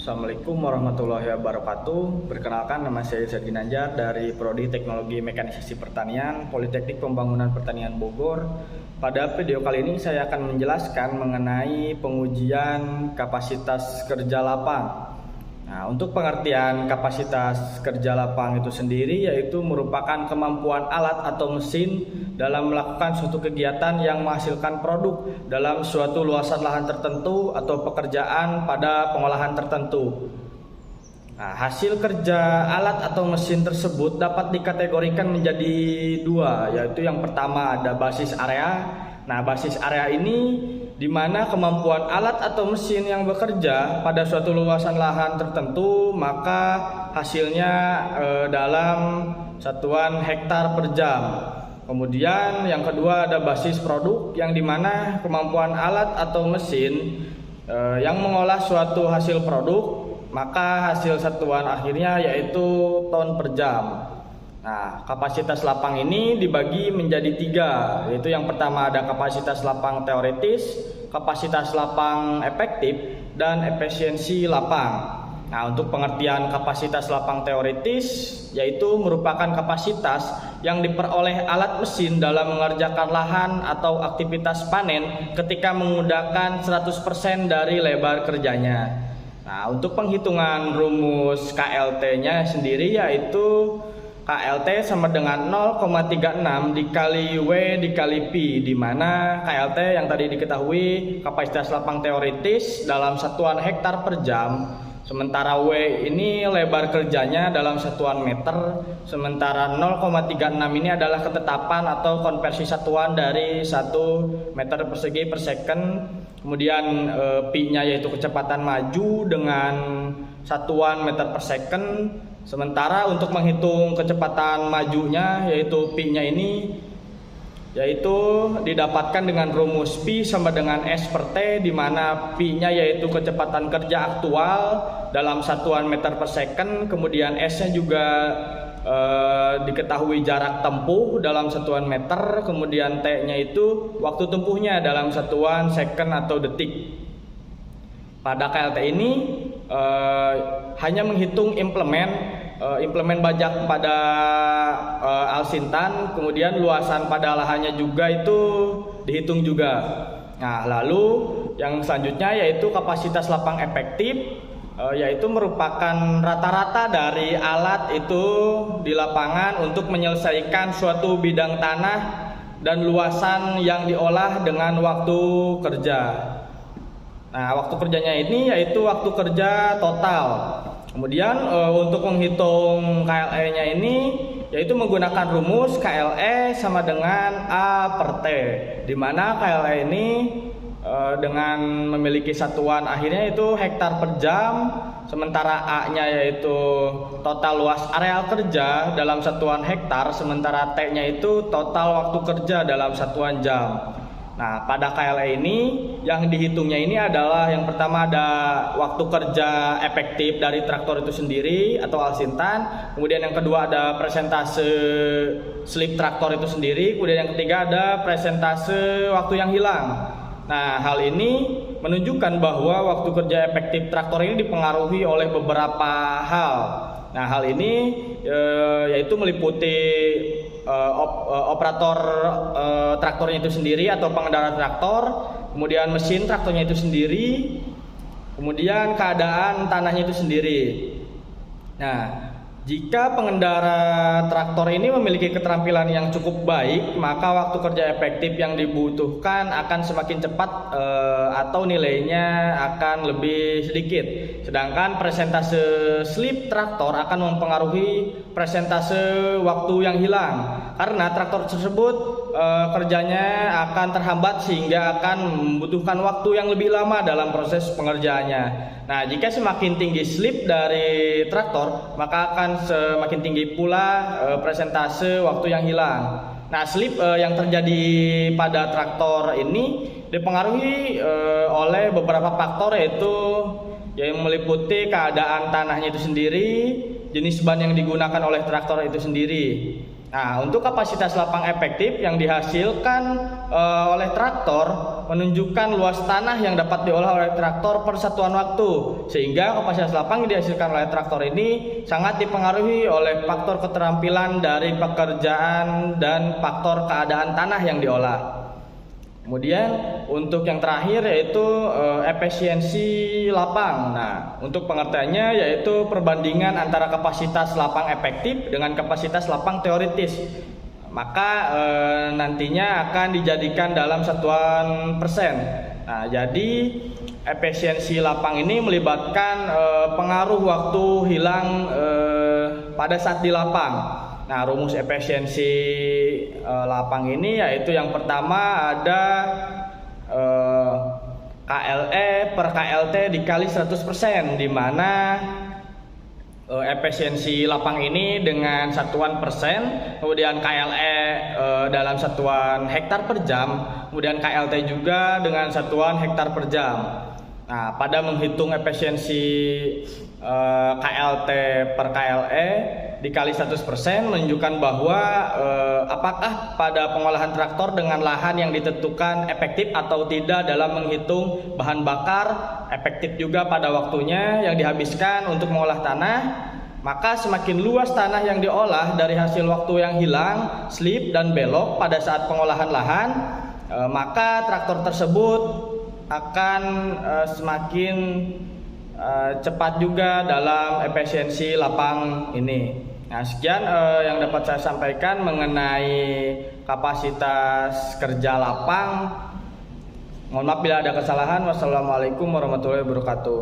Assalamualaikum warahmatullahi wabarakatuh. Perkenalkan, nama saya Irsad Ginanjar dari Prodi Teknologi Mekanisasi Pertanian, Politeknik Pembangunan Pertanian Bogor. Pada video kali ini saya akan menjelaskan mengenai pengujian kapasitas kerja lapang. Nah, untuk pengertian kapasitas kerja lapang itu sendiri yaitu merupakan kemampuan alat atau mesin dalam melakukan suatu kegiatan yang menghasilkan produk dalam suatu luasan lahan tertentu atau pekerjaan pada pengolahan tertentu. Nah, hasil kerja alat atau mesin tersebut dapat dikategorikan menjadi dua, yaitu yang pertama ada basis area. Nah, basis area ini di mana kemampuan alat atau mesin yang bekerja pada suatu luasan lahan tertentu, maka hasilnya dalam satuan hektar per jam. Kemudian yang kedua ada basis produk, yang di mana kemampuan alat atau mesin yang mengolah suatu hasil produk, maka hasil satuan akhirnya yaitu ton per jam. Nah, kapasitas lapang ini dibagi menjadi tiga, yaitu yang pertama ada kapasitas lapang teoritis, kapasitas lapang efektif, dan efisiensi lapang. Nah, untuk pengertian kapasitas lapang teoritis, yaitu merupakan kapasitas yang diperoleh alat mesin dalam mengerjakan lahan atau aktivitas panen ketika menggunakan 100% dari lebar kerjanya. Nah, untuk penghitungan rumus KLT-nya sendiri yaitu KLT sama dengan 0,36 dikali W dikali Pi, di mana KLT yang tadi diketahui kapasitas lapang teoritis dalam satuan hektar per jam, sementara W ini lebar kerjanya dalam satuan meter, sementara 0,36 ini adalah ketetapan atau konversi satuan dari 1 meter persegi per second. Kemudian Pi-nya yaitu kecepatan maju dengan satuan meter per second. Sementara untuk menghitung kecepatan majunya yaitu Pi-nya ini yaitu didapatkan dengan rumus Pi sama dengan S per T, di mana Pi-nya yaitu kecepatan kerja aktual dalam satuan meter per second, kemudian S-nya juga diketahui jarak tempuh dalam satuan meter, kemudian T-nya itu waktu tempuhnya dalam satuan second atau detik. Pada KLT ini hanya menghitung implemen bajak pada alsintan, kemudian luasan pada lahannya juga itu dihitung juga. Nah, lalu yang selanjutnya yaitu kapasitas lapang efektif, yaitu merupakan rata-rata dari alat itu di lapangan untuk menyelesaikan suatu bidang tanah dan luasan yang diolah dengan waktu kerja. Nah, waktu kerjanya ini yaitu waktu kerja total. Kemudian untuk menghitung KLE-nya ini yaitu menggunakan rumus KLE sama dengan A per T, di mana KLE ini dengan memiliki satuan akhirnya itu hektar per jam, sementara A-nya yaitu total luas areal kerja dalam satuan hektar, sementara T-nya itu total waktu kerja dalam satuan jam. Nah, pada KLE ini yang dihitungnya ini adalah yang pertama ada waktu kerja efektif dari traktor itu sendiri atau alsintan, kemudian yang kedua ada persentase slip traktor itu sendiri, kemudian yang ketiga ada persentase waktu yang hilang. Nah, hal ini menunjukkan bahwa waktu kerja efektif traktor ini dipengaruhi oleh beberapa hal. Nah, hal ini yaitu meliputi operator traktornya itu sendiri atau pengendara traktor, kemudian mesin traktornya itu sendiri, kemudian keadaan tanahnya itu sendiri. Nah, jika pengendara traktor ini memiliki keterampilan yang cukup baik, maka waktu kerja efektif yang dibutuhkan akan semakin cepat atau nilainya akan lebih sedikit. Sedangkan persentase slip traktor akan mempengaruhi persentase waktu yang hilang, karena traktor tersebut kerjanya akan terhambat sehingga akan membutuhkan waktu yang lebih lama dalam proses pengerjaannya. Nah, jika semakin tinggi slip dari traktor, maka akan semakin tinggi pula persentase waktu yang hilang. Nah, slip yang terjadi pada traktor ini dipengaruhi oleh beberapa faktor, yaitu yang meliputi keadaan tanahnya itu sendiri, jenis ban yang digunakan oleh traktor itu sendiri. Nah, untuk kapasitas lapang efektif yang dihasilkan oleh traktor menunjukkan luas tanah yang dapat diolah oleh traktor per satuan waktu, sehingga kapasitas lapang yang dihasilkan oleh traktor ini sangat dipengaruhi oleh faktor keterampilan dari pekerjaan dan faktor keadaan tanah yang diolah. Kemudian untuk yang terakhir yaitu efisiensi lapang. Nah, untuk pengertiannya yaitu perbandingan antara kapasitas lapang efektif dengan kapasitas lapang teoritis. Maka nantinya akan dijadikan dalam satuan persen. Nah, jadi efisiensi lapang ini melibatkan pengaruh waktu hilang pada saat di lapang. Nah, rumus efisiensi lapang ini yaitu yang pertama ada KLE per KLT dikali 100%, di mana efisiensi lapang ini dengan satuan persen, kemudian KLE dalam satuan hektar per jam, kemudian KLT juga dengan satuan hektar per jam. Nah, pada menghitung efisiensi KLT per KLE dikali 100% menunjukkan bahwa apakah pada pengolahan traktor dengan lahan yang ditentukan efektif atau tidak dalam menghitung bahan bakar, efektif juga pada waktunya yang dihabiskan untuk mengolah tanah. Maka semakin luas tanah yang diolah dari hasil waktu yang hilang, slip dan belok pada saat pengolahan lahan, maka traktor tersebut akan semakin cepat juga dalam efisiensi lapang ini. Nah, sekian yang dapat saya sampaikan mengenai kapasitas kerja lapang. Mohon maaf bila ada kesalahan. Wassalamualaikum warahmatullahi wabarakatuh.